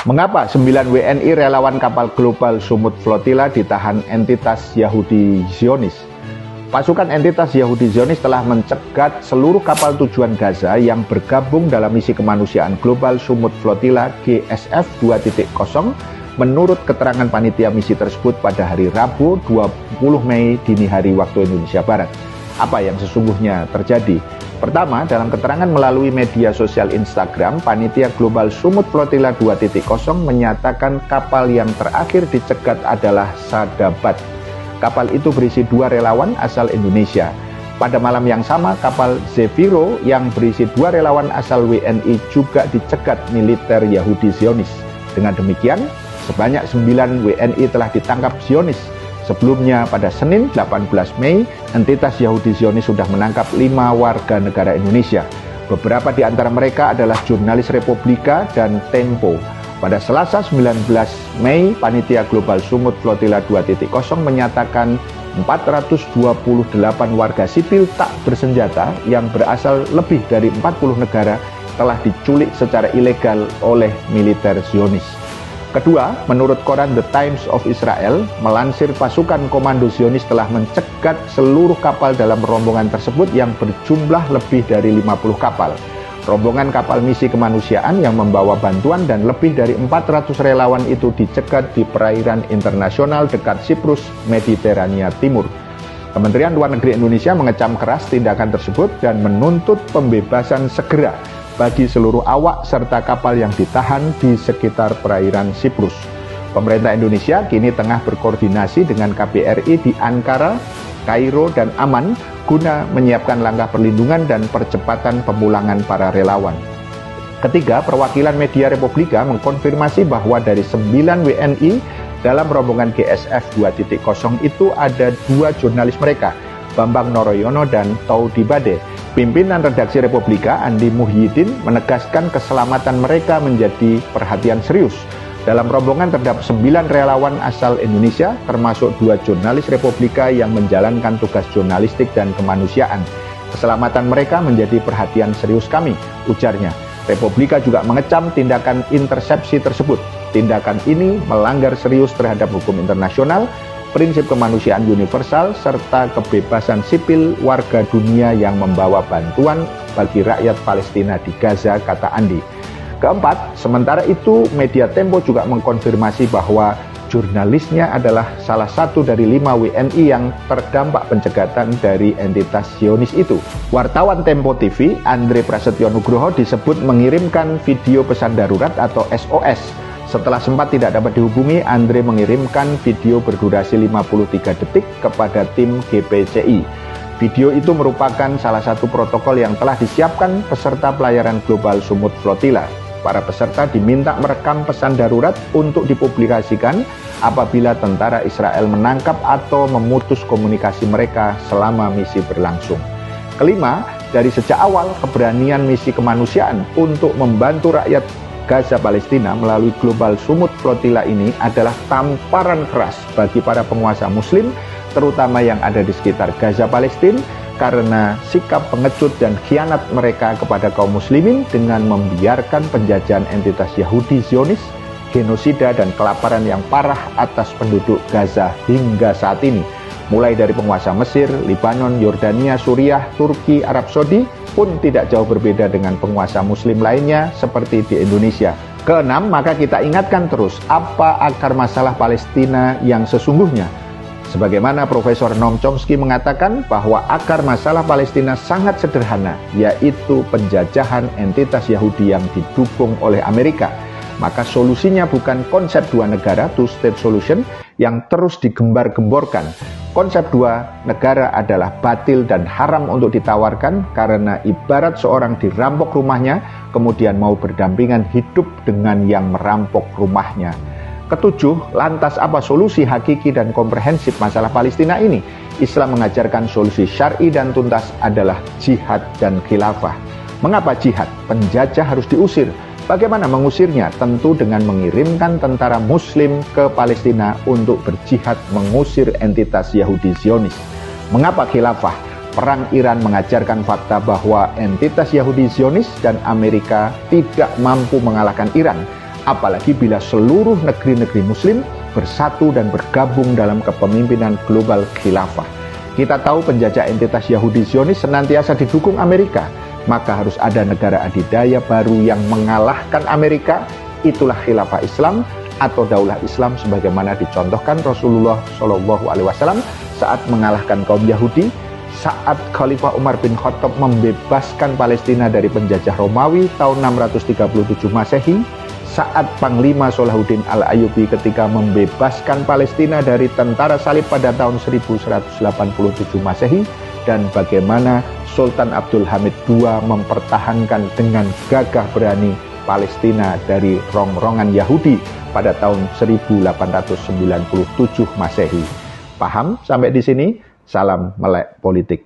Mengapa 9 WNI relawan kapal global Sumut Flotilla ditahan entitas Yahudi Zionis? Pasukan entitas Yahudi Zionis telah mencegat seluruh kapal tujuan Gaza yang bergabung dalam misi kemanusiaan global Sumut Flotilla GSF 2.0 menurut keterangan panitia misi tersebut pada hari Rabu 20 Mei dini hari waktu Indonesia Barat. Apa yang sesungguhnya terjadi? Pertama, dalam keterangan melalui media sosial Instagram, panitia global Sumut Flotilla 2.0 menyatakan kapal yang terakhir dicegat adalah Sadabat. Kapal itu berisi 2 relawan asal Indonesia. Pada malam yang sama, kapal Zefiro yang berisi 2 relawan asal WNI juga dicegat militer Yahudi Zionis. Dengan demikian, sebanyak 9 WNI telah ditangkap Zionis. Sebelumnya pada Senin 18 Mei, entitas Yahudi Zionis sudah menangkap 5 warga negara Indonesia. Beberapa di antara mereka adalah jurnalis Republika dan Tempo. Pada Selasa 19 Mei, panitia global Sumut Flotilla 2.0 menyatakan 428 warga sipil tak bersenjata yang berasal lebih dari 40 negara telah diculik secara ilegal oleh militer Zionis. Kedua, menurut koran The Times of Israel, melansir pasukan komando Zionis telah mencegat seluruh kapal dalam rombongan tersebut yang berjumlah lebih dari 50 kapal. Rombongan kapal misi kemanusiaan yang membawa bantuan dan lebih dari 400 relawan itu dicegat di perairan internasional dekat Siprus, Mediterania Timur. Kementerian Luar Negeri Indonesia mengecam keras tindakan tersebut dan menuntut pembebasan segera bagi seluruh awak serta kapal yang ditahan di sekitar perairan Siprus. Pemerintah Indonesia kini tengah berkoordinasi dengan KBRI di Ankara, Kairo, dan Amman guna menyiapkan langkah perlindungan dan percepatan pemulangan para relawan. Ketiga, perwakilan media Republika mengkonfirmasi bahwa dari 9 WNI dalam rombongan GSF 2.0 itu ada 2 jurnalis mereka, Bambang Noroyono dan Taudi Bade. Pimpinan redaksi Republika, Andi Muhyiddin, menegaskan keselamatan mereka menjadi perhatian serius. Dalam rombongan terdapat 9 relawan asal Indonesia, termasuk 2 jurnalis Republika yang menjalankan tugas jurnalistik dan kemanusiaan. Keselamatan mereka menjadi perhatian serius kami, ujarnya. Republika juga mengecam tindakan intersepsi tersebut. Tindakan ini melanggar serius terhadap hukum internasional, prinsip kemanusiaan universal, serta kebebasan sipil warga dunia yang membawa bantuan bagi rakyat Palestina di Gaza, kata Andi. Keempat, sementara itu media Tempo juga mengkonfirmasi bahwa jurnalisnya adalah salah satu dari 5 WNI yang terdampak pencegatan dari entitas Zionis itu. Wartawan Tempo TV, Andre Prasetyo Nugroho, disebut mengirimkan video pesan darurat atau SOS. Setelah sempat tidak dapat dihubungi, Andre mengirimkan video berdurasi 53 detik kepada tim GPCI. Video itu merupakan salah satu protokol yang telah disiapkan peserta pelayaran global Sumut Flotilla. Para peserta diminta merekam pesan darurat untuk dipublikasikan apabila tentara Israel menangkap atau memutus komunikasi mereka selama misi berlangsung. Kelima, dari sejak awal keberanian misi kemanusiaan untuk membantu rakyat Gaza Palestina melalui global Sumut Flotilla ini adalah tamparan keras bagi para penguasa muslim, terutama yang ada di sekitar Gaza Palestina, karena sikap pengecut dan khianat mereka kepada kaum muslimin dengan membiarkan penjajahan entitas Yahudi Zionis, genosida dan kelaparan yang parah atas penduduk Gaza hingga saat ini. Mulai dari penguasa Mesir, Lebanon, Yordania, Suriah, Turki, Arab Saudi pun tidak jauh berbeda dengan penguasa muslim lainnya seperti di Indonesia. Keenam, maka kita ingatkan terus apa akar masalah Palestina yang sesungguhnya. Sebagaimana Profesor Noam Chomsky mengatakan bahwa akar masalah Palestina sangat sederhana, yaitu penjajahan entitas Yahudi yang didukung oleh Amerika. Maka solusinya bukan konsep 2 negara, two-state solution, yang terus digembar-gemborkan. Konsep 2 negara adalah batil dan haram untuk ditawarkan karena ibarat seorang dirampok rumahnya, kemudian mau berdampingan hidup dengan yang merampok rumahnya. Ketujuh, lantas apa solusi hakiki dan komprehensif masalah Palestina ini? Islam mengajarkan solusi syar'i dan tuntas adalah jihad dan khilafah. Mengapa jihad? Penjajah harus diusir. Bagaimana mengusirnya? Tentu dengan mengirimkan tentara muslim ke Palestina untuk berjihad mengusir entitas Yahudi Zionis. Mengapa khilafah? Perang Iran mengajarkan fakta bahwa entitas Yahudi Zionis dan Amerika tidak mampu mengalahkan Iran. apalagi bila seluruh negeri-negeri muslim bersatu dan bergabung dalam kepemimpinan global khilafah. Kita tahu penjajah entitas Yahudi Zionis senantiasa didukung Amerika, maka harus ada negara adidaya baru yang mengalahkan Amerika, itulah khilafah Islam atau daulah Islam sebagaimana dicontohkan Rasulullah SAW saat mengalahkan kaum Yahudi, saat Khalifah Umar bin Khattab membebaskan Palestina dari penjajah Romawi tahun 637 Masehi, saat Panglima Salahuddin Al-Ayyubi ketika membebaskan Palestina dari tentara salib pada tahun 1187 Masehi, dan bagaimana Sultan Abdul Hamid II mempertahankan dengan gagah berani Palestina dari rongrongan Yahudi pada tahun 1897 Masehi. Paham sampai di sini? Salam melek politik.